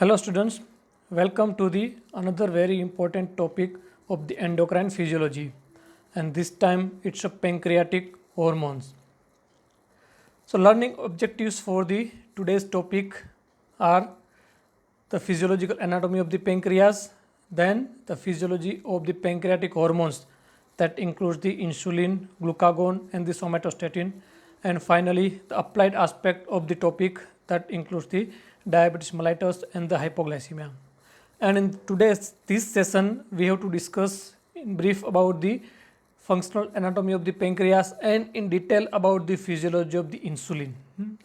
Hello students, welcome to the another very important topic of the endocrine physiology, and this time it's a pancreatic hormones. So learning objectives for the today's topic are the physiological anatomy of the pancreas, then the physiology of the pancreatic hormones that includes the insulin, glucagon and the somatostatin, and finally the applied aspect of the topic that includes the diabetes mellitus and the hypoglycemia. And in today's this session we have to discuss in brief about the functional anatomy of the pancreas and in detail about the physiology of the insulin.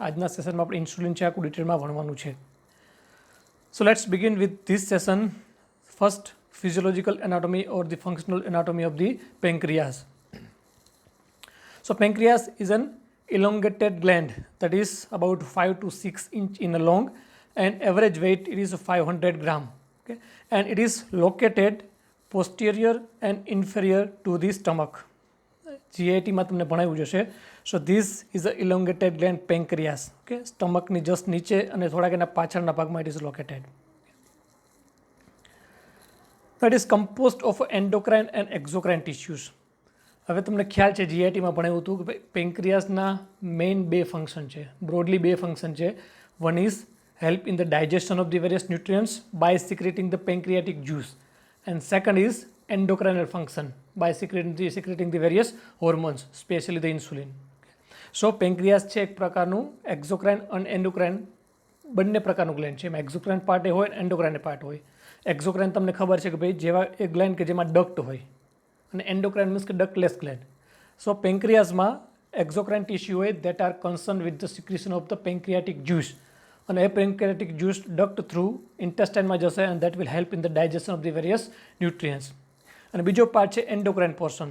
આજના સેશનમાં આપણે insulin છે આખું ડિટેલમાં ભણવાનું છે. So let's begin with this session. First, physiological anatomy or the functional anatomy of the pancreas. So pancreas is an elongated gland that is about 5 to 6 inch in a long, and average weight it is 500 gram. Okay, and it is located posterior and inferior to the stomach. GIT માં તમને ભણાવ્યું જશે. So this is a elongated gland pancreas. Okay, stomach ની just નીચે અને થોડાક એના પાછળના ભાગમાં it is located. That is composed of endocrine and exocrine tissues. હવે તમને ખ્યાલ છે જીઆઈટીમાં ભણાવ્યું હતું કે પેન્ક્રિયાસના મેઇન બે ફંક્શન છે, બ્રોડલી બે ફંક્શન છે. One is help in the digestion of the various nutrients by secreting the pancreatic juice, and second is endocrinal function by secreting the various hormones, especially the insulin. So pancreas છે એક પ્રકારનું એક્ઝોક્રાઇન અને endocrine બંને પ્રકારનું gland છે. એમાં એક્ઝોક્રાઇન part એ હોય, endocrine part હોય. એક્ઝોક્રાઇન તમને ખબર છે કે ભાઈ જેવા એક ગ્લેન્ડ કે જેમાં ડક્ટ હોય, અને એન્ડોક્રાઇન મીન્સ કે ડક્ટલેસ ગ્લેન્ડ. સો પેન્ક્રિયાસમાં એક્ઝોક્રાઇન ટિશ્યુ હોય that are concerned with the secretion of the pancreatic juice, અને એ પેન્ક્રિયાટિક જ્યુસ ડક્ટ થ્રુ ઇન્ટેસ્ટાઇનમાં જશે and that will help in the digestion of the various nutrients. અને બીજો પાર્ટ છે endocrine portion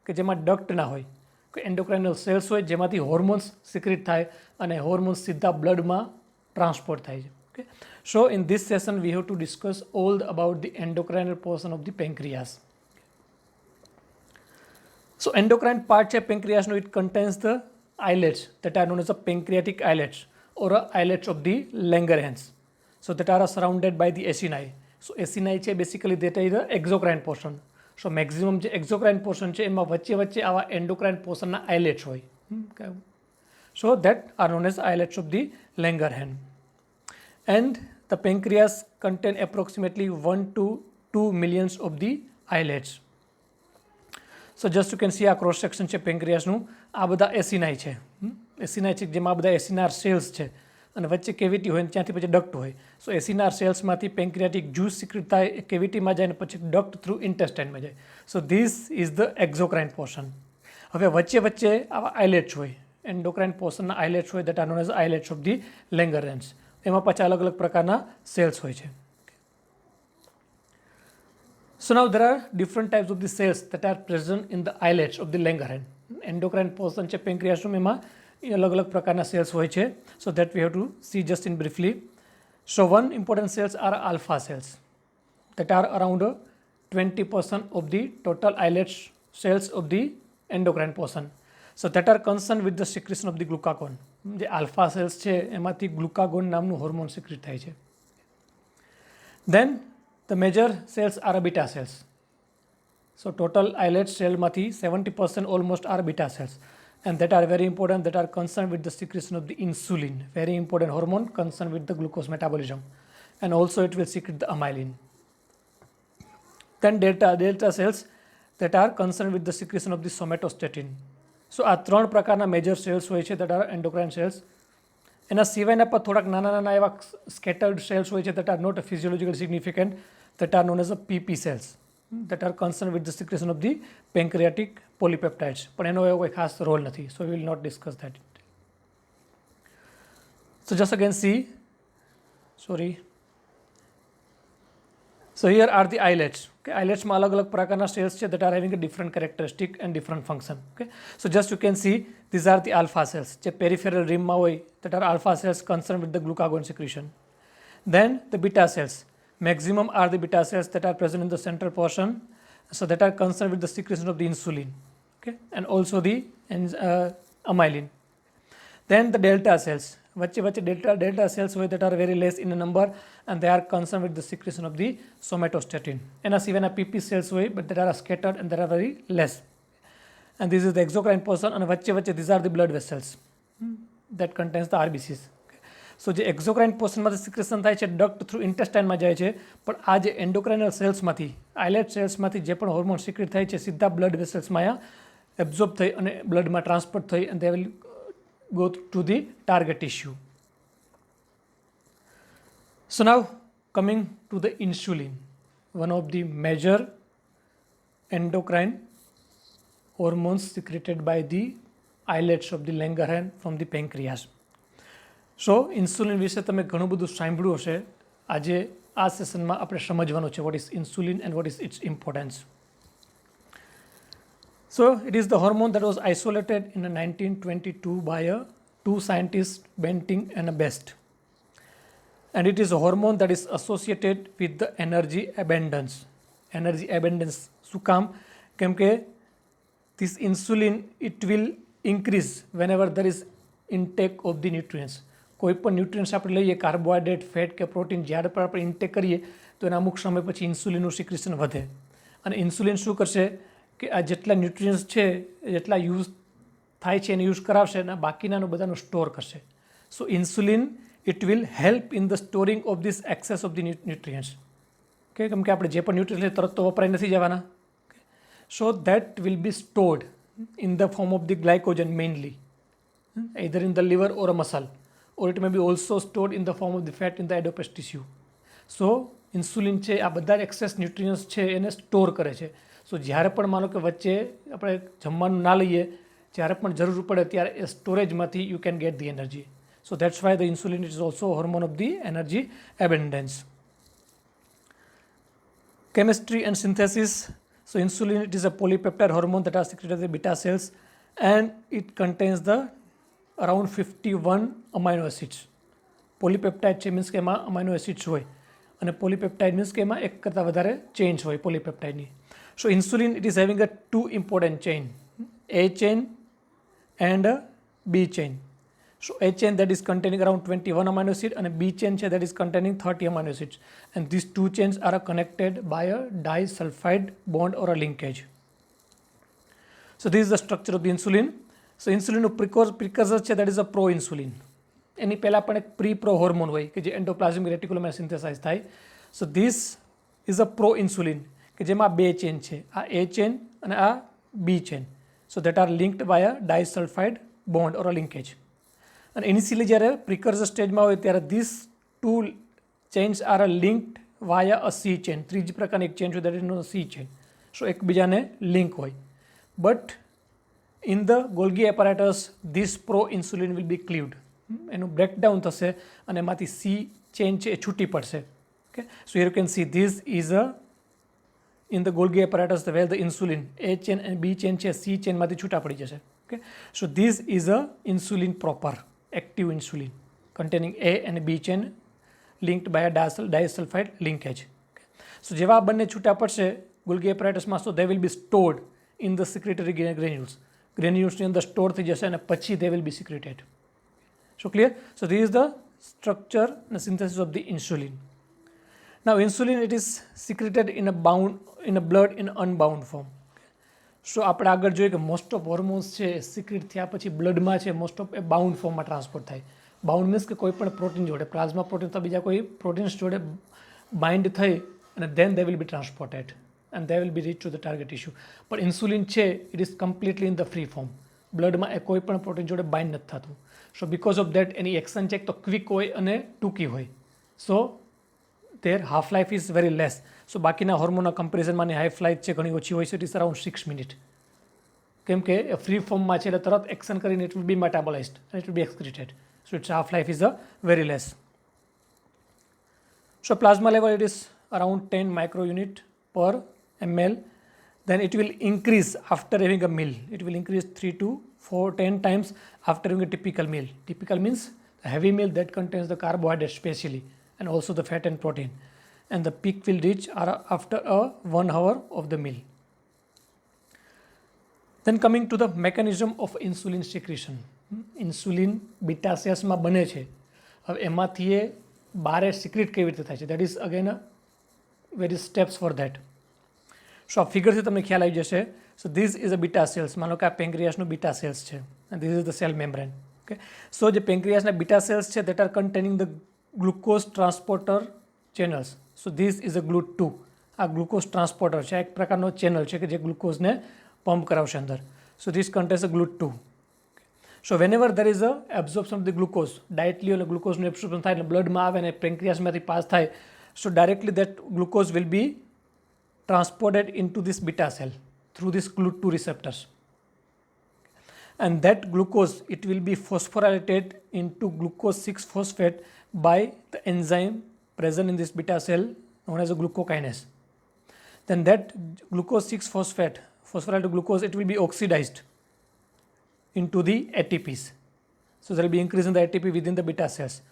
કે જેમાં duct ના હોય, કે એન્ડોક્રાઇનલ સેલ્સ હોય જેમાંથી હોર્મોન્સ સિક્રેટ થાય અને હોર્મોન્સ સિદ્ધા બ્લડમાં ટ્રાન્સપોર્ટ થાય છે. Okay, so in this session we have to discuss all about the endocrinal portion of the pancreas. So endocrine part છે pancreasનો, it contains the islets that are known as the pancreatic islets or islets of the Langerhans. So that are surrounded by the acini. So acini છે basically that is the exocrine portion. So maximum જે exocrine portion છે એમાં વચ્ચે વચ્ચે આવા endocrine portionના islets હોય. So that are known as islets of the Langerhans. And the pancreas contain approximately 1 to 2 millions of the islets. So just you can see આ cross section છે પેન્ક્રિયાસનું. આ બધા એસિનાઈ છે. એસિનાઈ છે જેમાં આ બધા એસિનાર સેલ્સ છે અને વચ્ચે કેવિટી હોય ત્યાંથી પછી ડક્ટ હોય. સો એસિનાર સેલ્સમાંથી પેન્ક્રિયાટિક જ્યુસ સિક્રેટ થાય, એ કેવિટીમાં જાય અને પછી ડક્ટ થ્રુ ઇન્ટેસ્ટાઇનમાં જાય. So this is the exocrine portion. હવે વચ્ચે વચ્ચે આવા આઇલેટ્સ હોય, એન્ડોક્રાઇન પોર્શનના આઇલેટ્સ હોય that are known as islets of the Langerhans. એમાં પાછા અલગ અલગ પ્રકારના સેલ્સ હોય છે. So now there are different types of the cells that are present in the islets of the Langerhans. Endocrine portion છે પેન્ક્રિયાસનું, એમાં અલગ અલગ પ્રકારના સેલ્સ હોય છે. So that we have to see just in briefly. So one important cells are alpha cells that are around 20% of the total islets cells of the endocrine portion. So that are concerned with the secretion of the glucagon. જે alpha cells છે એમાંથી glucagon નામનું hormone secret થાય છે. Then the major cells are beta cells. So total islet cellમાંથી 70% almost are beta cells, and that are very important, that are concerned with the secretion of the insulin, very important hormone concerned with the glucose metabolism, and also it will secrete the amylin. Then delta cells that are concerned with the secretion of the somatostatin. So આ ત્રણ પ્રકારના major cells હોય છે that are endocrine cells. એના સિવાયના પર થોડાક નાના નાના એવા સ્કેટર્ડ સેલ્સ હોય છે that are not physiologically significant, that are known as a PP cells, that are concerned with the secretion of the pancreatic polypeptides. પણ એનો એવો કોઈ ખાસ રોલ નથી. So we will not discuss that. So just again see, so here are the islets. Okay, isletsમાં અલગ અલગ પ્રકારના cells છે that are having a different characteristic and different function. Okay, so just you can see these are the alpha cells જે peripheral rimમાં હોય, that are alpha cells concerned with the glucagon secretion. Then the beta cells, maximum are the beta cells that are present in the central portion, so that are concerned with the secretion of the insulin, okay, and also the amylin. Then the delta cells, વચ્ચે delta cells હોય that are very less in a number and they are concerned with the secretion of the somatostatin. એના સિવાયના PP cells હોય but that are scattered and they are very less. And this is the exocrine portion and વચ્ચે these are the blood vessels that contains the RBCs. સો જે એક્ઝોક્રાઇન પોર્શનમાંથી secretion થાય છે duct through ઇન્ટેસ્ટાઇનમાં જાય છે, પણ આ જે એન્ડોક્રાઇનલ સેલ્સમાંથી આઇલેટ સેલ્સમાંથી જે પણ હોર્મોન સિક્રેટ થાય છે સીધા બ્લડ વેસલ્સમાં એબ્ઝોર્બ થઈ અને બ્લડમાં ટ્રાન્સફર થઈ અને they will go to the target tissue. So now coming to the insulin, one of the major endocrine hormones secreted by the islets of the Langerhans from the pancreas. So insulin વિશે તમે ઘણું બધું સાંભળ્યું હશે. આજે આ સેશનમાં આપણે સમજવાનું છે what is insulin and what is its importance. So it is the hormone that was isolated in 1922 by two scientists, Banting and Best. And it is a hormone that is associated with the energy abundance. Energy abundance શું કામ? કેમ કે this insulin it will increase whenever there is intake of the nutrients. કોઈ પણ nutrients આપણે લઈએ, carbohydrate, fat કે protein, જ્યારે પણ આપણે ઇન્ટેક કરીએ તો એના અમુક સમય પછી ઇન્સ્યુલિનનું સિક્રેશન વધે. અને ઇન્સ્યુલિન શું કરશે કે આ જેટલા ન્યુટ્રિયન્ટ્સ છે જેટલા યુઝ થાય છે એને યુઝ કરાવશે અને બાકીનાનું બધાનું સ્ટોર કરશે. So insulin it will help in the storing of this excess of the nutrients. Okay, કેમ કે આપણે જે પણ ન્યુટ્રિયન્ટ્સ લઈએ તરત તો વપરાઈ નથી જવાના. So that will be stored in the form of the glycogen mainly, either in the liver or a muscle, or it may be also stored in the form of the fat in the adipose tissue. So insulin છે આ બધા access nutrients છે એને store કરે છે. સો જ્યારે પણ માનો કે વચ્ચે આપણે જમવાનું ના લઈએ, જ્યારે પણ જરૂર પડે ત્યારે એ સ્ટોરેજમાંથી you can get the energy. So that's why the insulin is also hormone of the energy abundance. Chemistry and synthesis. So insulin, it is a polypeptide hormone that are secreted by the beta cells and it contains the around 51 amino acids. Polypeptide છે means કે એમાં amino acids હોય અને polypeptide means કે એમાં એક કરતાં વધારે ચેઇન્સ હોય પોલીપેપ્ટાઇડની. So insulin it is having a two important chain, A chain and a B chain. So A chain that is containing around 21 amino acid and a B chain that is containing 30 amino acids, and these two chains are connected by a disulfide bond or a linkage. So this is the structure of the insulin. So insulin precursor છે that is a pro-insulin. એની પહેલાં પણ એક pre-pro hormone હોય કે જે endoplasmic રેટિક્યુલમમાં synthesise થાય. સો this is a pro-insulin કે જેમાં બે ચેન છે, આ A ચેન અને આ B chain. So that are linked by a disulphide bond or a linkage. અને ઇનિશિયલી જ્યારે પ્રિકર્સર સ્ટેજમાં હોય ત્યારે this two chains are a linked via a C chain. ત્રીજી પ્રકારની એક ચેન છે that is non C chain. સો એકબીજાને લિંક હોય. But in the Golgi apparatus this pro insulin will be cleaved. એનું બ્રેકડાઉન થશે અને એમાંથી C ચેન છે એ છૂટી પડશે. Okay, so here you can see this is a in the Golgi apparatus where the insulin A chain અને B chain છે C ચેનમાંથી છૂટા પડી જશે. Okay, so this is a insulin proper, active insulin containing A and B chain linked by a disulfide linkage. Okay. So જેવા આ બંને છૂટા પડશે ગોલ્ગી એપરેટસમાં, so they will be stored in the secretory granules. ગ્રેન્યુલ્સની અંદર store થઈ જશે અને પછી they will be secreted. So clear? So this is the structure and synthesis of the insulin. Now insulin it is secreted in a blood in unbound form. સો આપણે આગળ જોઈએ કે મોસ્ટ ઓફ હોર્મોન્સ છે secret થયા પછી બ્લડમાં છે most of A bound ફોર્મમાં transfer થાય. બાઉન્ડ મીન્સ કે કોઈ પણ પ્રોટીન જોડે, પ્લાઝમા પ્રોટીન તો બીજા કોઈ પ્રોટીન્સ જોડે બાઇન્ડ થઈ અને then they will be transported and they will be reach to the target issue. પણ ઇન્સ્યુલિન છે it is completely in the free form, બ્લડમાં એ કોઈ પણ પ્રોટીન જોડે બાઇન્ડ નથી થતું. સો બિકોઝ ઓફ દેટ એની એક્શન ચેક તો ક્વિક હોય અને ટૂંકી હોય. સો their half life is very less. સો બાકીના હોર્મોનના કમ્પેરિઝનમાં હાઈફ લાઈફ છે ઘણી ઓછી હોય છે, ઇટ ઇઝ અરાઉન્ડ 6 મિનિટ. કેમ કે ફ્રી ફોર્મમાં છે એટલે તરત એક્શન કરીને ઇટ વિલ બી મેટાબોલાઇઝડ અને it will be excreted. So its half life is a very less. So plasma level it is around 10 micro unit પર ml. Then it will increase after having a meal. It will increase 3 to 10 times after having a typical meal. Typical means a heavy meal that contains the carbohydrate specially and also the fat and protein. And the peak will reach after 1 hour of the meal. Then coming to the mechanism of insulin secretion. Insulin beta સેલ્સમાં બને છે. હવે એમાંથી એ બહાર secret કેવી રીતે થાય છે, that is again various steps for that. So આ ફિગરથી તમને ખ્યાલ આવી જશે. So this is a beta cells. માનો કે આ પેન્ક્રિયાસનું બીટા સેલ્સ છે અને this is the cell membrane. Okay, so જે પેન્ક્રિયાસના બીટા સેલ્સ છે that are containing the glucose transporter channels. So this is a GLUT 2. આ ગ્લુકોઝ ટ્રાન્સપોર્ટર છે, એક પ્રકારનો ચેનલ છે કે જે ગ્લુકોઝને પમ્પ કરાવશે અંદર. So this contains a GLUT 2. So whenever there is a absorption of the glucose, directly અને ગ્લુકોઝનું એબ્ઝોર્પ્શન થાય એટલે બ્લડમાં આવે અને પેન્ક્રિયાસમાંથી પાસ થાય. So directly that glucose will be transported into this beta cell through this GLUT2 receptors, and that glucose it will be phosphorylated into glucose 6 phosphate by the enzyme present in this beta cell known as a glucokinase. Then that glucose 6 phosphate phosphorylated glucose it will be oxidized into the ATPs. So there will be increase in the ATP within the beta cells.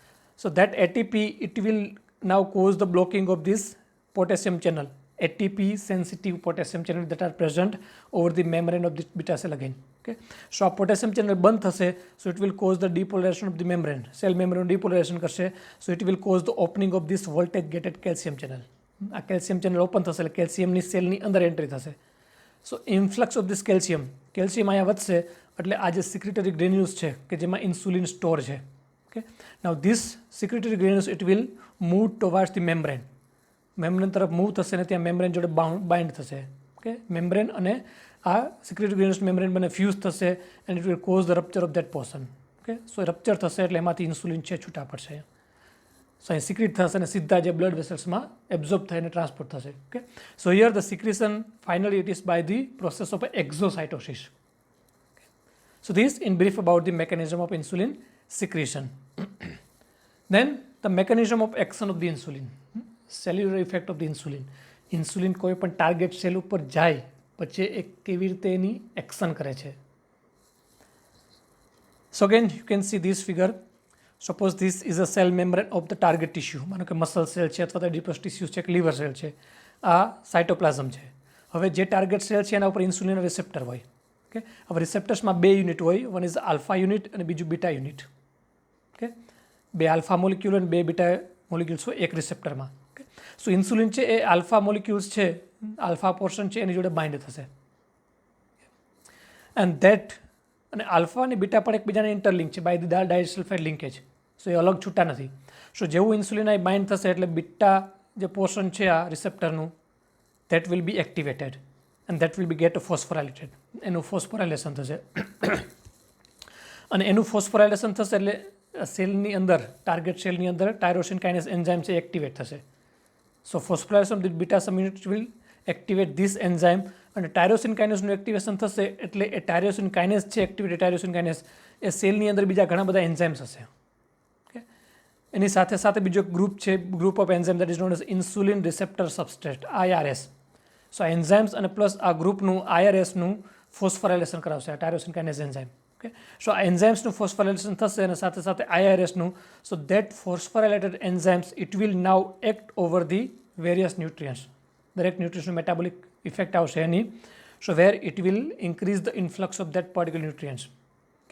So that ATP it will now cause the blocking of this potassium channel, ATP sensitive potassium channel that are present over the membrane of the beta cell again. Okay, so આ potassium channel બંધ થશે, so it will cause the depolarization of the membrane, cell membrane depolarization કરશે, so it will cause the opening of this voltage gated calcium channel. આ calcium channel open થશે એટલે કેલ્શિયમની સેલની અંદર entry થશે. સો ઇન્ફ્લક્સ ઓફ દિસ કેલ્શિયમ અહીંયા વધશે એટલે આ જે સિક્રેટરી ગ્રેન્યુલ્સ છે કે જેમાં ઇન્સ્યુલિન સ્ટોર છે. Okay, now this secretory granules it will move towards the membrane. Membrane તરફ મૂવ થશે અને ત્યાં મેમ્બ્રેન જોડે બાઇન્ડ થશે. ઓકે, મેમ્બ્રેન અને આ સિક્રેટરી ગ્રેન્યુલ્સ મેમ્બ્રેન બંને ફ્યુઝ થશે and it will cause the rupture of that portion. Okay, so rupture થશે એટલે એમાંથી ઇન્સ્યુલિન છે છૂટા પડશે. સો અહીં સિક્રેટ થશે અને સીધા જે બ્લડ વેસલ્સમાં એબ્ઝોર્બ થઈને ટ્રાન્સપોર્ટ થશે. Okay, so here the secretion finally it is by the process of exocytosis. So this in brief about the mechanism of insulin secretion. Then the mechanism of action of the insulin, cellular effect of the insulin. Insulin કોઈ પણ target cell ઉપર જાય પછી એ કેવી રીતે any action કરે છે. So again you can see this figure. Suppose this is a cell membrane of the target tissue. માનો કે મસલ સેલ છે અથવા તો એડિપોસ ટિશ્યુ છે કે લીવર સેલ છે. આ સાઇટોપ્લાઝમ છે. હવે જે ટાર્ગેટ સેલ છે એના ઉપર ઇન્સ્યુલિન રિસેપ્ટર હોય. ઓકે, હવે રિસેપ્ટર્સમાં બે યુનિટ હોય, વન ઇઝ આલ્ફા યુનિટ અને બીજું બીટા યુનિટ. ઓકે, બે આલ્ફા મોલિક્યુલ અને બે બીટા મોલિક્યુલ્સ હોય એક રિસેપ્ટરમાં. ઓકે, સો ઇન્સ્યુલિન છે એ આલ્ફા મોલિક્યુલ્સ છે, આલ્ફા પોર્શન છે એની જોડે બાઇન્ડ થશે એન્ડ ધેટ અને આલ્ફા અને બીટા પણ એકબીજાને ઇન્ટરલિંક છે બાય ધી ડાયસલ્ફાઇડ લિંકેજ. સો એ અલગ છૂટા નથી. સો જેવું ઇન્સ્યુલિન આ બાઇન્ડ થશે એટલે બીટા જે પોર્શન છે આ રિસેપ્ટરનું that will be activated and that will be get phosphorylated. એનું ફોસ્ફોરાઇલેશન થશે અને એનું ફોસ્ફોરાઇલેશન થશે એટલે સેલની અંદર ટાર્ગેટ સેલની અંદર ટાયરોસિન કાઇનેસ એન્ઝાઇમ છે એક્ટિવેટ થશે. So phosphorylation of the beta subunit will activate this enzyme અને ટાયરોસિન કાઇનેસનું એક્ટિવેશન થશે એટલે એ ટાયરોસિન કાઇનેસ છે એક્ટિવેટેડ ટાયરોસિન કાઇનેસ એ સેલની અંદર બીજા ઘણા બધા એન્ઝાઇમ્સ હશે. ઓકે, એની સાથે સાથે બીજો ગ્રુપ છે, group of enzyme that is known as insulin receptor substrate IRS. So enzymes અને પ્લસ આ ગ્રુપનું IRSનું ફોસ્ફોરાઇલેશન કરાવશે આ tyrosine kinase enzyme. Okay, so આ એન્ઝાઇમ્સનું ફોસ્ફોરાઇલેશન થશે અને સાથે સાથે IRSનું. So that phosphorylated enzymes it will now act over the various nutrients. દરેક ન્યુટ્રિયન્ટ્સનું મેટાબોલિક ઇફેક્ટ આવશે એની. So where it will increase the influx of that particular nutrients.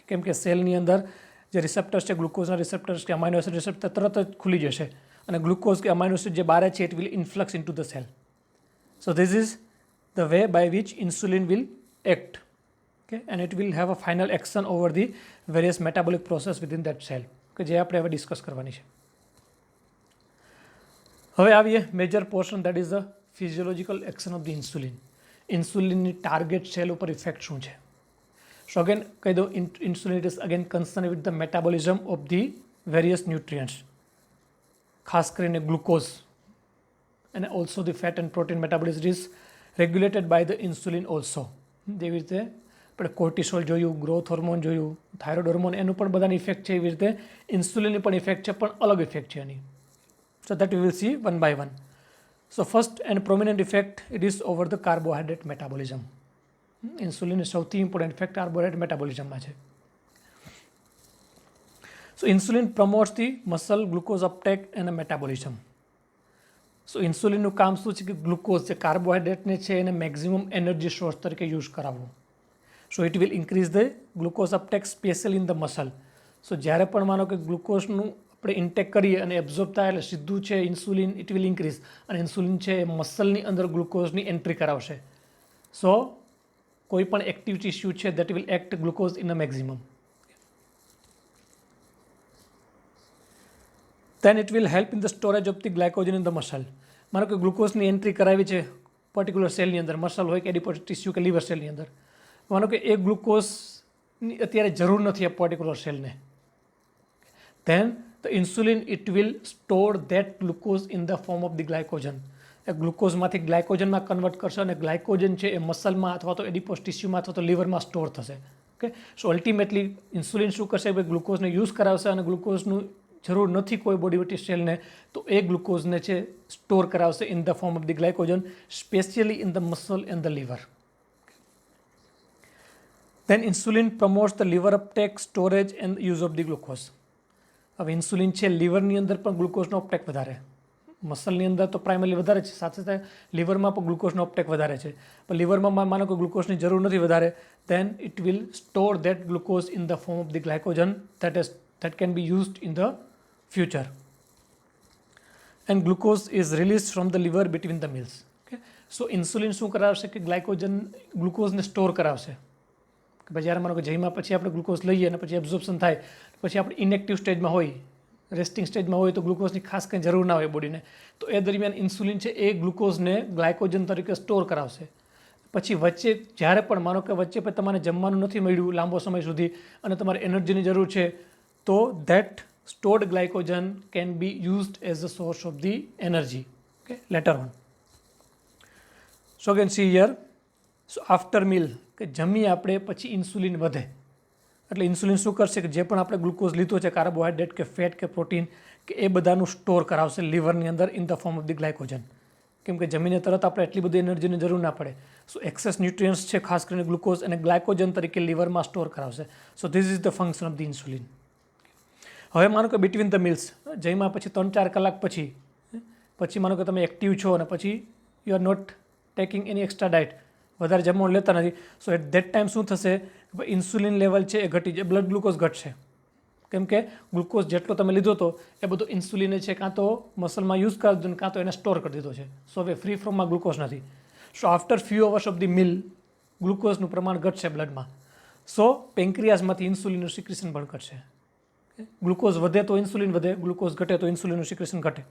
કેમ કે સેલની અંદર જે રિસેપ્ટર્સ છે ગ્લુકોઝના રિસેપ્ટર્સ કે અમાઇનો એસિડ રિસેપ્ટર તરત જ ખુલી જશે અને ગ્લુકોઝ કે અમાઇનો એસિડ જે બહાર છે it will influx into the cell. So this is the way by which insulin will act. Okay, and it will have a final action over the various metabolic process within that cell. કે જે આપણે હવે discuss કરવાની છે. હવે આવીએ major portion that is the physiological action of the insulin. ઇન્સ્યુલિનની target cell ઉપર ઇફેક્ટ શું છે. સો અગેન કહી દો insulin is again concern with the metabolism of the various nutrients, ખાસ કરીને glucose and also the fat and protein metabolism is regulated by the insulin also. જેવી રીતે આપણે કોર્ટિસોલ જોયું, ગ્રોથ હોર્મોન જોયું, થાઇરોઇડ હોર્મોન એનું પણ બધાની ઇફેક્ટ છે. એવી રીતે ઇન્સ્યુલિનની પણ ઇફેક્ટ છે પણ અલગ ઇફેક્ટ છે એની. So that we will see one by one. So first and prominent effect it is over the carbohydrate metabolism. ઇન્સ્યુલિનની સૌથી ઇમ્પોર્ટન્ટ ઇફેક્ટ કાર્બોહાઈડ્રેટ મેટાબોલિઝમમાં છે. So insulin promotes the muscle glucose uptake and metabolism. So ઇન્સ્યુલિનનું કામ શું છે કે glucose જે કાર્બોહાઈડ્રેટને છે એને મેક્ઝિમમ એનર્જી સોર્સ તરીકે યુઝ કરાવવું. So it will increase the glucose uptake specially in the muscle. So જ્યારે પણ માનો કે ગ્લુકોઝનું આપણે ઇન્ટેક કરીએ અને એબ્ઝોર્બ થાય એટલે સીધું છે ઇન્સ્યુલિન ઇટ વિલ ઇન્ક્રીઝ, અને ઇન્સ્યુલિન છે એ મસલની અંદર ગ્લુકોઝની એન્ટ્રી કરાવશે. સો કોઈ પણ એક્ટિવ ટિશ્યુ છે that will act glucose in a maximum. then it will help in the storage of the glycogen in the muscle. માનો કે ગ્લુકોઝની એન્ટ્રી કરાવી છે પર્ટિક્યુલર સેલની અંદર, મસલ હોય કે એડિપોઝ ટિશ્યુ કે લીવર સેલની અંદર. માનો કે એ ગ્લુકોઝની અત્યારે જરૂર નથી આ પર્ટિક્યુલર સેલને, then the insulin it will store that glucose in the form of the glycogen. એ ગ્લુકોઝમાંથી ગ્લાયકોજનમાં કન્વર્ટ કરશે અને ગ્લાયકોજન છે એ મસલમાં અથવા તો એડિપોઝ ટિશ્યુમાં અથવા તો લીવરમાં સ્ટોર થશે. ઓકે, સો અલ્ટિમેટલી ઇન્સ્યુલિન શું કરશે કે ગ્લુકોઝને યુઝ કરાવશે અને ગ્લુકોઝનું જરૂર નથી કોઈ બોડી સેલને, તો એ ગ્લુકોઝને છે સ્ટોર કરાવશે in the form of the glycogen, specially in the muscle and the liver. then insulin promotes the liver uptake, storage and use of the glucose. હવે ઇન્સ્યુલિન છે લીવરની અંદર પણ ગ્લુકોઝનો અપટેક વધારે, મસલની અંદર તો પ્રાઇમરી વધારે છે, સાથે સાથે લીવરમાં પણ ગ્લુકોઝનો અપટેક વધારે છે. પણ લીવરમાં માનો કે ગ્લુકોઝની જરૂર નથી વધારે, then it will store that glucose in the form of the glycogen that can be used in the future. And glucose is released from the liver between the meals. Okay, so insulin શું કરાવશે કે ગ્લુકોઝને store કરાવશે. કે ભાઈ જ્યારે માનો કે જઈમાં પછી આપણે ગ્લુકોઝ લઈએ અને પછી એબ્ઝોર્પ્શન થાય, પછી આપણે ઇનેક્ટિવ સ્ટેજમાં હોય, રેસ્ટિંગ સ્ટેજમાં હોય તો ગ્લુકોઝની ખાસ કંઈ જરૂર ના હોય બોડીને, તો એ દરમિયાન ઇન્સ્યુલિન છે એ ગ્લુકોઝને ગ્લાયકોજન તરીકે સ્ટોર કરાવશે. પછી વચ્ચે જ્યારે પણ માનો કે વચ્ચે પણ તમારે જમવાનું નથી મળ્યું લાંબો સમય સુધી અને તમારે એનર્જીની જરૂર છે, તો that stored glycogen can be used as a source of the energy, okay, later on. So again see here, so after meal કે જમી આપણે પછી ઇન્સ્યુલિન વધે એટલે ઇન્સ્યુલિન શું કરશે કે જે પણ આપણે ગ્લુકોઝ લીધો છે, કાર્બોહાઈડ્રેટ કે ફેટ કે પ્રોટીન કે એ બધાનું સ્ટોર કરાવશે લીવરની અંદર in the form of the glycogen. કેમ કે જમીને તરત આપણે એટલી બધી એનર્જીની જરૂર ના પડે, સો એક્સેસ ન્યુટ્રિયન્ટ્સ છે ખાસ કરીને ગ્લુકોઝ અને ગ્લાયકોજન તરીકે લીવરમાં સ્ટોર કરાવશે. સો this is the function of the insulin. હવે માનો કે બિટવીન ધ મિલ્સ જઈમાં પછી 3-4 કલાક પછી માનો કે તમે એક્ટિવ છો અને પછી you are not taking any extra diet, વધારે જમવાનું લેતા નથી, સો એટ ધેટ ટાઈમ શું થશે, ઇન્સ્યુલિન લેવલ છે એ ઘટી જાય, બ્લડ ગ્લુકોઝ ઘટશે. કેમ કે ગ્લુકોઝ જેટલો તમે લીધો હતો એ બધો ઇન્સ્યુલિને છે કાં તો મસલમાં યુઝ કરી દીધો કાં તો એને સ્ટોર કરી દીધો છે. સો હવે ફ્રી ફ્રોમમાં ગ્લુકોઝ નથી. So after few hours of the meal ગ્લુકોઝનું પ્રમાણ ઘટશે બ્લડમાં. સો પેન્ક્રિયાસમાંથી ઇન્સ્યુલિનનું સિક્રેશન પણ ઘટશે. ગ્લુકોઝ વધે તો ઇન્સ્યુલિન વધે, ગ્લુકોઝ ઘટે તો ઇન્સ્યુલિનનું સિક્રેશન ઘટે.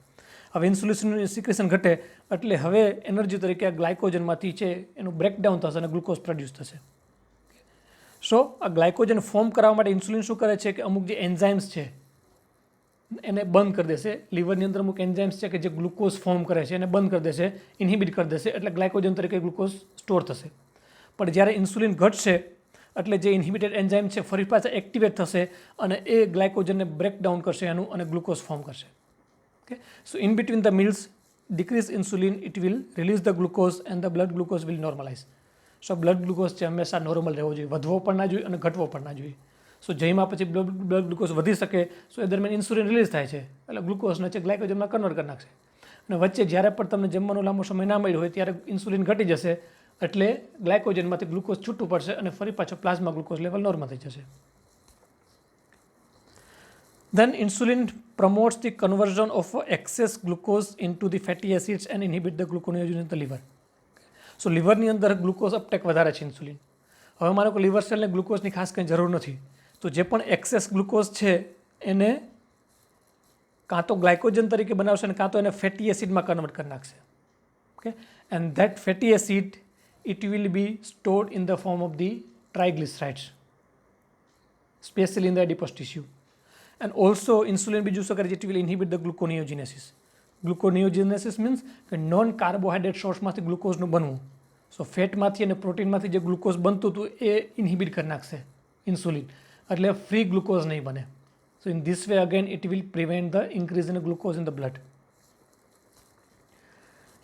હવે ઇન્સ્યુલિનનું સિક્રેશન ઘટે એટલે હવે એનર્જી તરીકે આ ગ્લાયકોજનમાંથી છે એનું બ્રેકડાઉન થશે અને ગ્લુકોઝ પ્રોડ્યુસ થશે. સો આ ગ્લાયકોજન ફોર્મ કરવા માટે ઇન્સ્યુલિન શું કરે છે કે અમુક જે એન્ઝાઇમ્સ છે એને બંધ કરી દેશે. લીવરની અંદર અમુક એન્ઝાઇમ્સ છે કે જે ગ્લુકોઝ ફોર્મ કરે છે એને બંધ કરી દેશે, ઇન્હિબિટ કરી દેશે, એટલે ગ્લાયકોજન તરીકે ગ્લુકોઝ સ્ટોર થશે. પણ જ્યારે ઇન્સ્યુલિન ઘટશે એટલે જે ઇન્હિબિટેડ એન્ઝાઇમ છે ફરી પાછા એક્ટિવેટ થશે અને એ ગ્લાયકોજનને બ્રેકડાઉન કરશે એનું અને ગ્લુકોઝ ફોર્મ કરશે. Okay, so in between the meals decrease insulin it will release the glucose and the blood glucose will normalise. So blood glucose છે હંમેશા નોર્મલ રહેવો જોઈએ, વધવો પણ ના જોઈએ અને ઘટવો પણ ના જોઈએ. સો જઈમાં પછી બ્લડ ગ્લુકોઝ વધી શકે, સો એ દરમિયાન ઇન્સ્યુલિન રિલીઝ થાય છે એટલે ગ્લુકોઝને છે ગ્લાયકોજનમાં કન્વર્ટ કરી નાખશે. અને વચ્ચે જ્યારે પણ તમને જમવાનો લાંબો સમય ના મળ્યો હોય ત્યારે ઇન્સ્યુલિન ઘટી જશે એટલે ગ્લાયકોજનમાંથી ગ્લુકોઝ છૂટું પડશે અને ફરી પાછો પ્લાઝમા ગ્લુકોઝ લેવલ નોર્મલ થઈ જશે. Then insulin promotes the conversion of excess glucose into the fatty acids and inhibit the gluconeogenesis in the liver. સો લીવરની અંદર ગ્લુકોઝ અપટેક વધારે છે ઇન્સ્યુલિન. હવે માનો કે લીવર સેલને ગ્લુકોઝની ખાસ કંઈ જરૂર નથી, તો જે પણ એક્સેસ ગ્લુકોઝ છે એને કાં તો ગ્લાયકોજન તરીકે બનાવશે અને કાં તો એને ફેટી એસિડમાં કન્વર્ટ કરી નાખશે. Okay, and that fatty acid it will be stored in the form of the triglycerides, especially in the adipose tissue. And also insulin બીજું શું કરે છે, it will inhibit the gluconeogenesis. Gluconeogenesis means કે non carbohydrate સોર્સમાંથી ગ્લુકોઝનું બનવું. સો ફેટમાંથી અને પ્રોટીનમાંથી જે glucose બનતું હતું એ ઇન્હિબિટ કરી નાખશે ઇન્સ્યુલિન, એટલે ફ્રી ગ્લુકોઝ નહીં બને. So in this way again it will prevent the increase in glucose in the blood.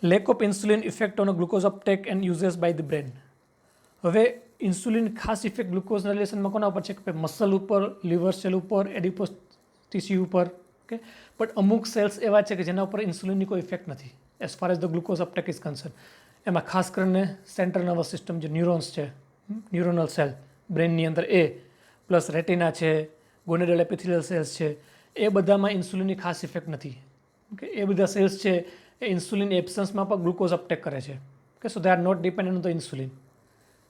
Lack of insulin effect on glucose uptake and uses by the brain. હવે insulin ખાસ effect ગ્લુકોઝના રિલેશનમાં કોના ઉપર છે કે મસલ ઉપર, લીવર સેલ ઉપર, એડિપોસ ટીસ્યુ ઉપર. ઓકે, બટ અમુક સેલ્સ એવા છે કે જેના ઉપર ઇન્સ્યુલિનની કોઈ ઇફેક્ટ નથી as far as the glucose uptake is concern. એમાં ખાસ કરીને સેન્ટ્રલ નર્વસ સિસ્ટમ જે ન્યુરોન્સ છે ન્યુરોનલ સેલ બ્રેનની અંદર એ પ્લસ રેટિના છે, ગોનેડલ એપિથેલિયલ સેલ્સ છે, એ બધામાં ઇન્સ્યુલિનની ખાસ ઇફેક્ટ નથી. કે એ બધા સેલ્સ છે એ ઇન્સ્યુલિન એબ્સન્સમાં પણ ગ્લુકોઝ અપટેક કરે છે. કે so they are not dependent on the insulin.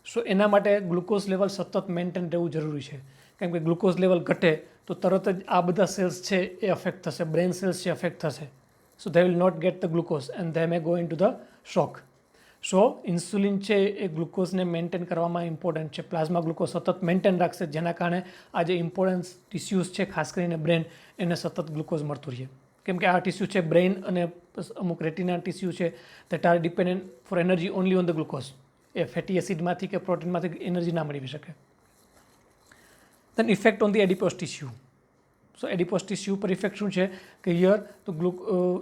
સો એના માટે ગ્લુકોઝ લેવલ સતત મેન્ટેન રહેવું જરૂરી છે. કેમ કે ગ્લુકોઝ લેવલ ઘટે તો તરત જ આ બધા સેલ્સ છે એ અફેક્ટ થશે, બ્રેન સેલ્સ છે અફેક્ટ થશે. So they will not get the glucose and they may go into the shock. So insulin છે એ ગ્લુકોઝને મેન્ટેન કરવામાં ઇમ્પોર્ટન્ટ છે. પ્લાઝમા ગ્લુકોઝ સતત મેન્ટેન રાખશે, જેના કારણે આ જે ઇમ્પોર્ટન્ટ ટિશ્યુઝ છે, ખાસ કરીને બ્રેન, એને સતત ગ્લુકોઝ મળતું રહે. કેમ કે આ ટિશ્યુ છે બ્રેન અને અમુક રેટિના ટિશ્યુ છે that are dependent for energy only on the glucose. એ ફેટી એસિડમાંથી કે પ્રોટીનમાંથી એનર્જી ના મળી શકે. Then effect on the adipose tissue. So adipose tissue પર ઇફેક્ટ શું છે કે હિયર તો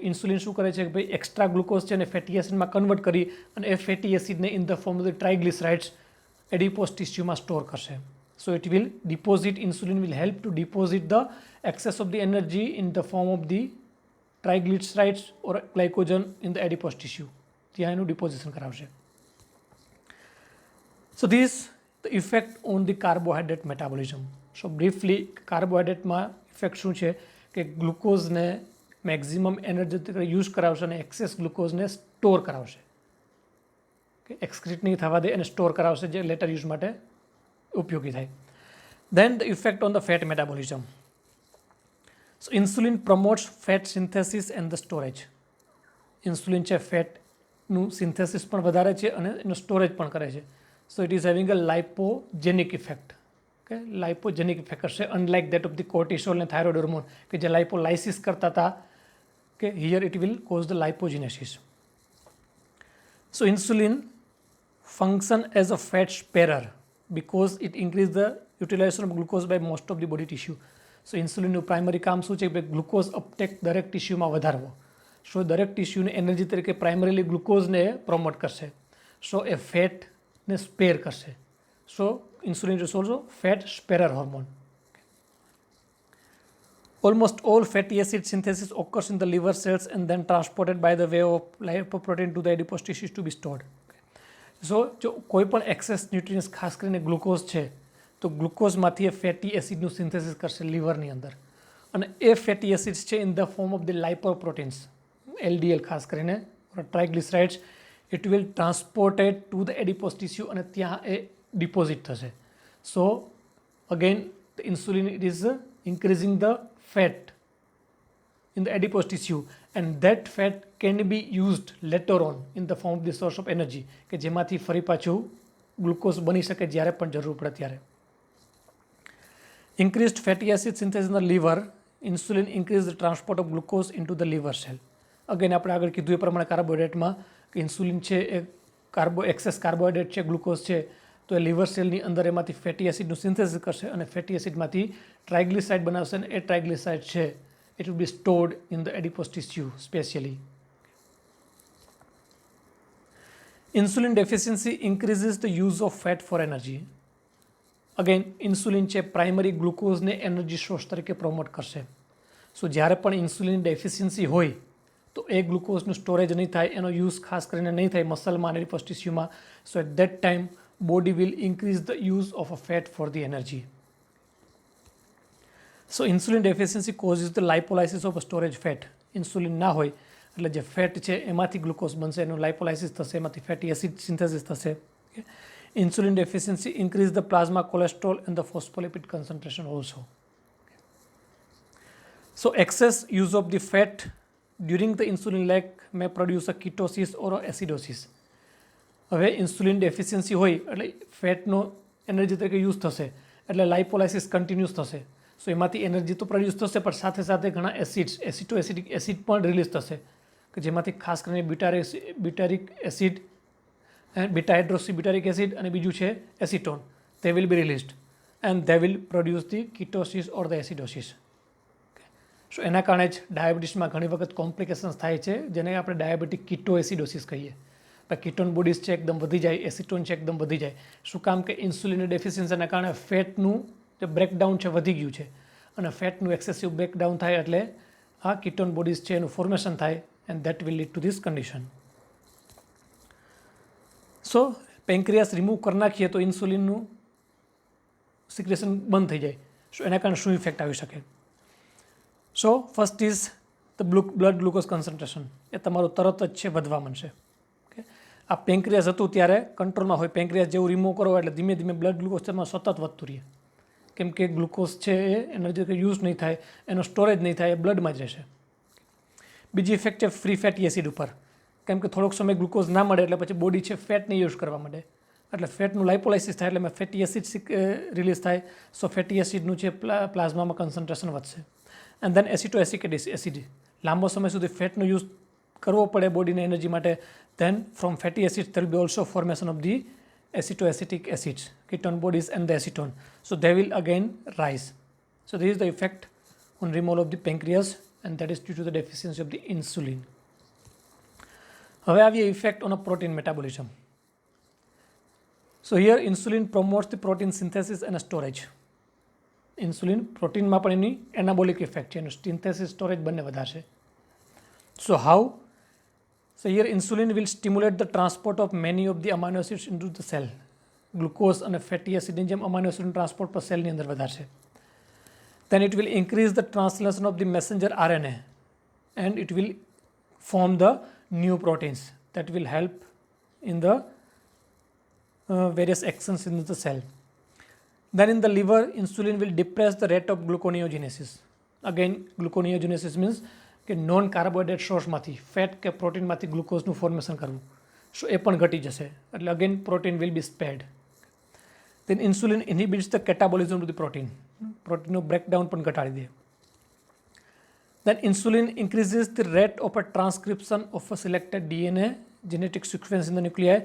ઇન્સ્યુલિન શું કરે છે કે ભાઈ એક્સ્ટ્રા ગ્લુકોઝ છે અને ફેટી એસિડમાં કન્વર્ટ કરી અને એ ફેટી એસિડને in the form of the triglycerides adipose ટિશ્યુમાં સ્ટોર કરશે. So it will deposit, insulin will help to deposit the excess of the energy in the form of the triglycerides or glycogen in the adipose tissue. ત્યાં એનું deposition કરાવશે. So this the effect on the carbohydrate metabolism. So briefly કાર્બોહાઈડ્રેટમાં effect શું છે કે ગ્લુકોઝને maximum energy તરીકે use કરાવશે અને એક્સેસ ગ્લુકોઝને સ્ટોર કરાવશે. કે એક્સક્રીટ નહીં થવા દે અને સ્ટોર કરાવશે, જે લેટર યુઝ માટે ઉપયોગી થાય. Then the effect on the fat metabolism. So insulin promotes fat synthesis and the storage. Insulin છે ફેટનું સિન્થેસિસ પણ વધારે છે અને એનું સ્ટોરેજ પણ કરે છે. So it is having a lipogenic effect. Okay, lipogenic effect કરશે, unlike that of the cortisol and thyroid hormone કે જે lipolysis કરતા હતા. કે here it will cause the lipogenesis. So insulin function as a fat sparer because it increases the utilization of glucose by most of the body tissue. So insulinનું primary કામ શું છે કે ગ્લુકોઝ અપટેક દરેક ટિશ્યુમાં વધારવો. સો દરેક ટિશ્યુને energy તરીકે પ્રાઇમરીલી ગ્લુકોઝને પ્રમોટ કરશે. સો એ ફેટ ને સ્પેર કરશે. So insulin is also fat sparer hormone. Almost all fatty acid synthesis occurs in the liver cells and then transported by the way of lipoprotein to the adipose tissues to be stored. સો જો કોઈ પણ access nutrients ખાસ કરીને glucose છે તો ગ્લુકોઝમાંથી એ fatty એસિડનું synthesis કરશે લીવરની અંદર, અને એ ફેટી એસિડ્સ છે in the form of the lipoproteins, LDL ખાસ કરીને, ટ્રાઇગ્લિસરાઇડ્સ, it will transported to the adipose tissue અને ત્યાં એ ડિપોઝિટ થશે. સો again the insulin it is increasing the fat in the adipose tissue and that fat can be used later on in the form of the source of energy કે જેમાંથી ફરી પાછું glucose બની શકે જ્યારે પણ જરૂર પડે ત્યારે. Increased fatty acid synthesis in the liver, insulin increase the transport of glucose into the liver cell. Again આપણે આગળ કીધું એ પ્રમાણે કાર્બોહાઈડ્રેટમાં કે ઇન્સ્યુલિન છે એ એક્સેસ કાર્બોહાઈડ્રેટ છે, ગ્લુકોઝ છે, તો એ લીવર સેલની અંદર એમાંથી ફેટી એસિડનું સિન્થેસિસ કરશે અને ફેટી એસિડમાંથી ટ્રાઇગ્લિસરાઇડ બનાવશે અને એ ટ્રાઇગ્લિસરાઇડ છે it will be stored in the adipose tissue specially. Insulin deficiency increases the use of fat for energy. Again insulin છે પ્રાઇમરી ગ્લુકોઝને એનર્જી સોર્સ તરીકે પ્રમોટ કરશે. સો જ્યારે પણ ઇન્સ્યુલિન ડેફિશિયન્સી હોય તો એ ગ્લુકોઝનું સ્ટોરેજ નહીં થાય, એનો યુઝ ખાસ કરીને નહીં થાય મસલમાં અને એડિપોસ ટિશ્યુમાં. So at that time body will increase the use of a fat for the energy. So insulin deficiency causes the lipolysis of storage fat. Insulin ના હોય એટલે જે ફેટ છે એમાંથી ગ્લુકોઝ બનશે, એનું લાઇપોલાઇસિસ થશે, એમાંથી ફેટી એસિડ સિન્થેસિસ થશે. Insulin deficiency increase the plasma cholesterol and the phospholipid concentration also. So excess use of the fat during the insulin lag may produce a ketosis or a acidosis. હવે insulin deficiency હોય એટલે ફેટનો energy તરીકે use થશે એટલે લાઇપોલાઇસિસ continuous થશે. સો એમાંથી energy તો produce થશે પણ સાથે સાથે ઘણા એસિડ્સ, એસિટોએસિડિક એસિડ પણ રિલીઝ થશે કે જેમાંથી ખાસ કરીને બ્યુટારિક એસિડ, બીટા હાઇડ્રોક્સીબ્યુટારિક એસિડ અને બીજું છે acetone, they will be released and they will produce the ketosis or the acidosis. સો એના કારણે જ ડાયાબિટીસમાં ઘણી વખત કોમ્પ્લિકેશન્સ થાય છે જેને આપણે ડાયાબિટીક કીટોએસિડોસિસ કહીએ. કીટોન બોડીઝ છે એકદમ વધી જાય, એસિટોન છે એકદમ વધી જાય. શું કામ કે ઇન્સ્યુલિનની ડેફિશિયન્સીના કારણે ફેટનું જે બ્રેકડાઉન છે વધી ગયું છે અને ફેટનું એક્સેસિવ બ્રેકડાઉન થાય એટલે આ કીટોન બોડીઝ છે એનું ફોર્મેશન થાય and that will lead to this condition. So pancreas remove કરી નાખીએ તો ઇન્સ્યુલિનનું સિક્રેશન બંધ થઈ જાય. સો એના કારણે શું ઇફેક્ટ આવી શકે? So first is the blood glucose concentration. એ તમારું તરત જ છે વધવા માંડશે. ઓકે, આ પેન્ક્રિયાસ હતું ત્યારે કંટ્રોલમાં હોય. પેન્ક્રિયાસ જેવું રિમૂવ કરો એટલે ધીમે ધીમે બ્લડ ગ્લુકોઝ તેમાં સતત વધતું રહે, કેમ કે ગ્લુકોઝ છે એ એનર્જી યુઝ નહીં થાય, એનો સ્ટોરેજ નહીં થાય, એ બ્લડમાં જ રહેશે. બીજી ઇફેક્ટ છે ફ્રી ફેટી એસિડ ઉપર, કેમ કે થોડોક સમય ગ્લુકોઝ ના મળે એટલે પછી બોડી છે ફેટને યુઝ કરવા માંડે, એટલે ફેટનું લાઇપોલાઇસિસ થાય એટલે એમાં ફેટી એસિડ રિલીઝ થાય. સો ફેટી એસિડનું છે પ્લાઝમામાં કન્સન્ટ્રેશન વધશે. એન્ડ દેન એસિટોએસિક એસિડ, લાંબો સમય સુધી ફેટનો યુઝ કરવો પડે બોડીને એનર્જી માટે. Then from fatty acid there will be also formation of the acetoacetic acids, ketone bodies and the acetone. So they will again rise. So this is the effect on removal of the pancreas, and that is due to the deficiency of the insulin. હવે આવીએ effect on a protein metabolism. So here insulin promotes the protein synthesis and storage. Insulin પ્રોટીનમાં પણ એની anabolic effect છે, એનું synthesis storage બંને વધારશે. So how? So here insulin will stimulate the transport of many of the amino acids into the cell. Glucose અને fatty એસિડની જેમ amino એસિડનું transport પર સેલની અંદર વધારશે. Then it will increase the translation of the messenger RNA, and it will form the new proteins that will help in the various actions in the cell. Then in the liver, insulin will depress the rate of gluconeogenesis. Again, gluconeogenesis means કે non carbohydrate સોર્સમાંથી fat કે પ્રોટીનમાંથી ગ્લુકોઝનું formation કરવું. સો એ પણ ઘટી જશે, એટલે again protein will be spared. Then insulin inhibits the catabolism of the protein. પ્રોટીનનું breakdown પણ ઘટાડી દે. Then insulin increases the rate of a transcription of a selected DNA genetic sequence in the nuclei.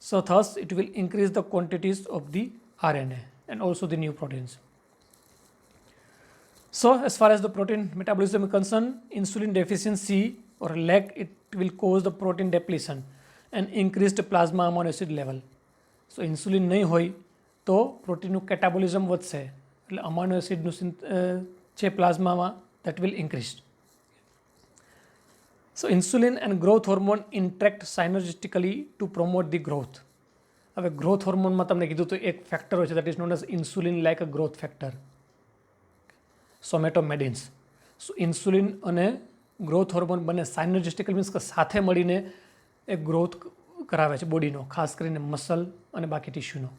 So thus it will increase the quantities of the RNA and also the new proteins. So as far as the protein metabolism is concerned, insulin deficiency or lack, it will cause the protein depletion and increase the plasma amino acid level. So insulin નહીં હોય તો પ્રોટીનનું catabolism વધશે, એટલે amino એસિડનું છે પ્લાઝમામાં that will increase. So insulin and growth hormone interact synergistically to promote the growth. હવે growth હોર્મોનમાં તમને કીધું તો એક ફેક્ટર હોય છે that is known as insulin like a growth factor, somatomedins. So insulin અને ગ્રોથ હોર્મોન બંને સાયનર્જિસ્ટિકલ મીન્સ કે સાથે મળીને એક ગ્રોથ કરાવે છે બોડીનો, ખાસ કરીને મસલ અને બાકી ટિશ્યુનો.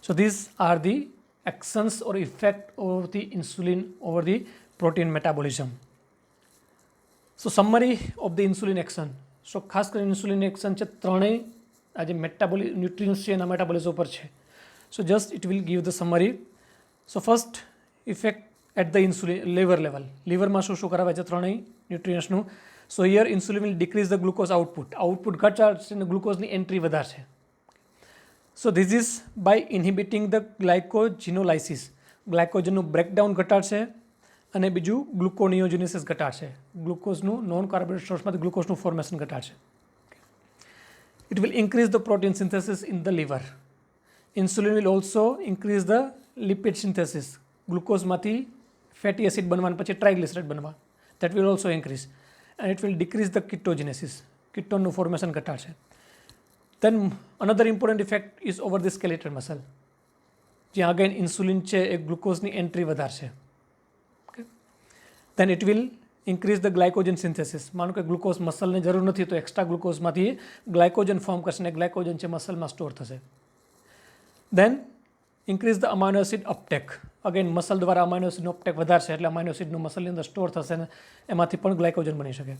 So this are the actions or effect of the insulin over the protein metabolism. So summary of the insulin action. So ખાસ કરીને ઇન્સ્યુલિન એક્શન છે ત્રણેય આ જે ન્યુટ્રિયન્ટ્સ છે એના મેટાબોલિઝમ ઉપર છે. So just it will give the summary. So first effect at the insulin liver level. લીવરમાં શું શું કરાવે છે ત્રણેય ન્યુટ્રિયન્ટ્સનું? So here insulin will decrease the glucose output ઘટાડશે અને ગ્લુકોઝની એન્ટ્રી વધારશે. So this is by inhibiting the glycogenolysis. ગ્લાયકોજનનું બ્રેકડાઉન ઘટાડશે અને બીજું ગ્લુકોનિયોજિનેસિસ ઘટાડશે. ગ્લુકોઝનું નોન કાર્બોહાઈડ્રેટ સોર્સમાંથી ગ્લુકોઝનું ફોર્મેશન ઘટાડશે. It will increase the protein synthesis in the liver. Insulin will also increase the lipid synthesis. ગ્લુકોઝમાંથી ફેટી એસિડ બનવા અને પછી ટ્રાઇગ્લિસરાઇડ બનવા, that will also increase, and it will decrease the ketogenesis. કીટોનનું formation ઘટાડશે. Then another important effect is over the skeletal muscle, જ્યાં again insulin છે એ ગ્લુકોઝની entry વધારશે. Okay, then it will increase the glycogen synthesis. માનો કે glucose મસલને જરૂર નથી તો એક્સ્ટ્રા ગ્લુકોઝમાંથી ગ્લાયકોજન ફોર્મ કરશે અને ગ્લાયકોજન છે મસલમાં સ્ટોર થશે. Then increase the amino acid uptake. Again muscle દ્વારા અમાઇનો એસિડનો અપટેક વધારશે એટલે અમાઇનો એસિડનું મસલની અંદર સ્ટોર થશે અને એમાંથી પણ ગ્લાયકોજન બની શકે.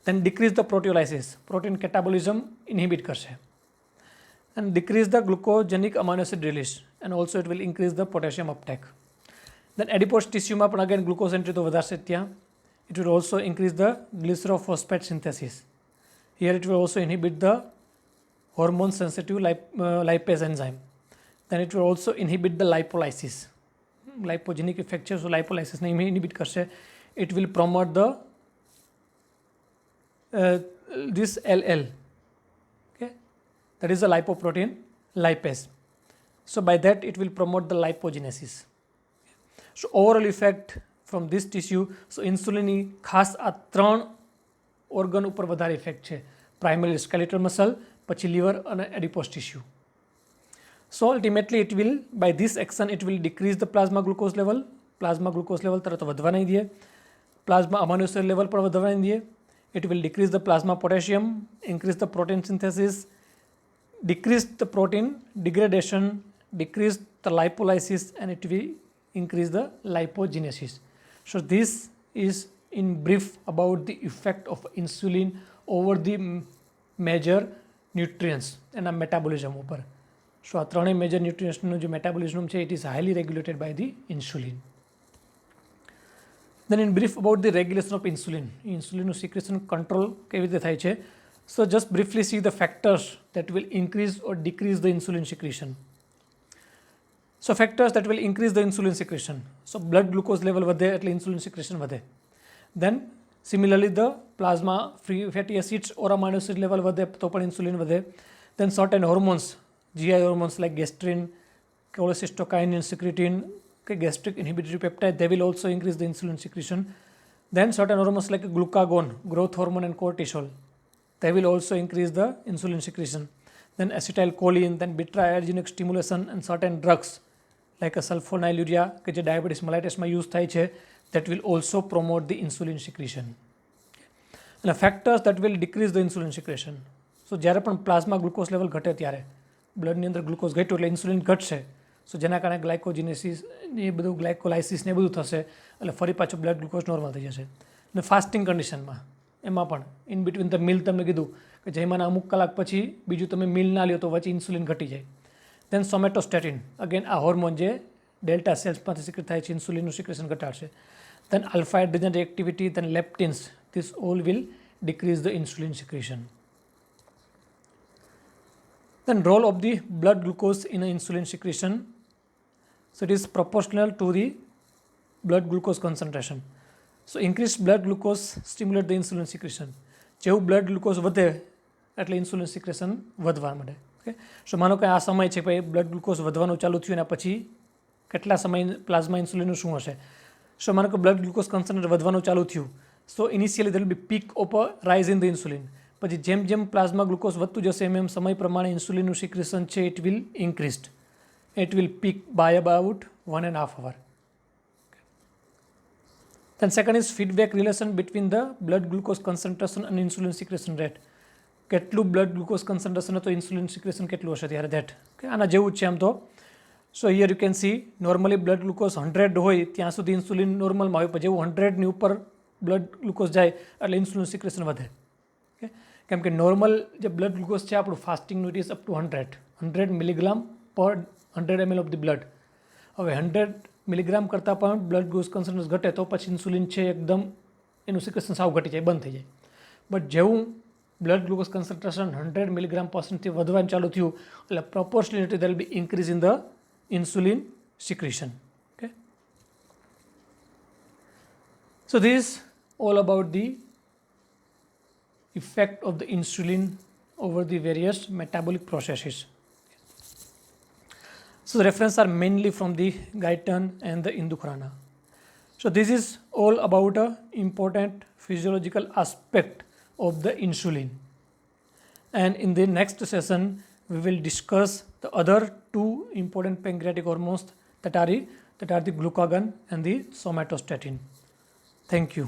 Then decrease the proteolysis. Protein catabolism ઇન્હિબિટ કરશે. And decrease the glucogenic amino acid release, and also it will increase the potassium uptake. Then adipose ટીસ્યુમાં પણ અગેન ગ્લુકોઝ એન્ટ્રી તો વધારશે ત્યાં. It will also increase the glycerophosphate synthesis. Here it will also inhibit the hormone sensitive lipase enzyme. Then it will also inhibit the lipolysis. Lipogenic effect છે, so lipolysis ને inhibit કરશે. It will promote the this LL, okay, that is the lipoprotein lipase. So by that it will promote the lipogenesis. So overall effect from this tissue, so ઇન્સ્યુલિનની ખાસ આ ત્રણ organ ઉપર વધારે effect છે. Primary skeletal muscle, પછી liver અને adipose tissue. So ultimately it will, by this action it will decrease the plasma glucose level. Plasma glucose level તરત વધવા નહીં દે. Plasma amino acid level પણ વધવા નહીં દે. It will decrease the plasma potassium, increase the protein synthesis, decrease the protein degradation, decrease the lipolysis, and it will increase the lipogenesis. So this is in brief about the effect of insulin over the major nutrients and a metabolism ઉપર. So આ ત્રણેય major ન્યુટ્રિયન્ટ્સનું જે metabolism છે it is highly regulated by the insulin. Then in brief about the regulation of insulin. Insulinનું secretion control કેવી રીતે થાય છે? So just briefly see the factors that will increase or decrease the insulin secretion. So factors that will increase the insulin secretion. So blood glucose level વધે એટલે insulin secretion વધે. Then similarly the plasma free fatty acids or amino acid level વધે તો પણ insulin વધે. Then certain hormones, GI hormones like gastrin, cholecystokinin, secretin, gastric inhibitory peptide, they will also increase the insulin secretion. Then certain hormones like glucagon, growth hormone, and cortisol, they will also increase the insulin secretion. Then acetylcholine, then beta-argininic stimulation, and certain drugs like a sulfonylurea કે જે diabetes mellitusમાં use થાય છે, that will also promote the insulin secretion. And factors that will decrease the insulin secretion. So જ્યારે પણ plasma glucose level ઘટે ત્યારે બ્લડની અંદર glucose ઘટ્યું એટલે ઇન્સ્યુલિન ઘટશે. સો જેના કારણે ગ્લાયકોજિનેસિસ એ બધું ગ્લાયકોલાઇસિસ ને બધું થશે એટલે ફરી પાછું બ્લડ ગ્લુકોઝ નોર્મલ થઈ જશે. અને ફાસ્ટિંગ કન્ડિશનમાં એમાં પણ ઇન બિટવીન ધ મીલ તમને કીધું કે જેમાં અમુક કલાક પછી બીજું તમે મીલ ના લ્યો તો વચ્ચે ઇન્સ્યુલિન ઘટી જાય. દેન સોમેટોસ્ટેટિન, અગેન આ હોર્મોન જે ડેલ્ટા સેલ્સમાંથી સિક્રેટ થાય છે ઇન્સ્યુલિનનું સિક્રેશન ઘટાડશે. Then alpha adrenal activity, then leptins, this all will decrease the insulin secretion. Then role of the blood glucose in insulin secretion. So it is proportional to the blood glucose concentration. So increased blood glucose stimulate the insulin secretion. જેવું blood glucose વધે એટલે insulin secretion વધવા માંડે. Okay, સો માનો કે આ સમય છે ભાઈ બ્લડ ગ્લુકોઝ વધવાનું ચાલુ થયું એના પછી કેટલા સમય પ્લાઝમા ઇન્સ્યુલિનનું શું હશે? સો માનો કે બ્લડ ગ્લુકોઝ કન્સન્ટ્રેટ વધવાનું ચાલુ થયું. So initially there will be peak of a rise in the insulin. પછી જેમ જેમ પ્લાઝમા ગ્લુકોઝ વધતું જશે એમ એમ સમય પ્રમાણે ઇન્સ્યુલિનનું સિક્રેશન છે it will increased. It will peak by about 1.5 hours. Then second is feedback relation between the blood glucose concentration and insulin secretion rate. કેટલું blood glucose concentration હતો ઇન્સ્યુલિન સિક્રેશન કેટલું હશે ત્યારે ધેટ. ઓકે, આના જેવું જ છે આમ તો. સો here you can C normally blood glucose 100 હોય ત્યાં સુધી ઇન્સ્યુલિન નોર્મલમાં હોય, પણ જેવું 100ની ઉપર બ્લડ ગ્લુકોઝ જાય એટલે ઇન્સ્યુલિન સિક્રેશન વધે. ઓકે, કેમ કે નોર્મલ જે બ્લડ ગ્લુકોઝ છે આપણું ફાસ્ટિંગનું it is up to 100 milligram per 100 ml of the blood. હવે 100 મિલીગ્રામ કરતાં પણ બ્લડ ગ્લુકોઝ કન્સન્ટ્રેશન ઘટે તો પછી ઇન્સ્યુલિન છે એકદમ એનું સિક્રેશન સાવ ઘટી જાય, બંધ થઈ જાય. બટ જેવું બ્લડ ગ્લુકોઝ કન્સન્ટ્રેશન 100 મિલીગ્રામ પર્સન્ટથી વધવાનું ચાલુ થયું એટલે proportionally there will be increase in the insulin secretion. Okay, so this is all about the effect of the insulin over the various metabolic processes. So the references are mainly from the Guyton and the Indukhrana. So this is all about a important physiological aspect of the insulin, and in the next session we will discuss the other two important pancreatic hormones that are the glucagon and the somatostatin. Thank you.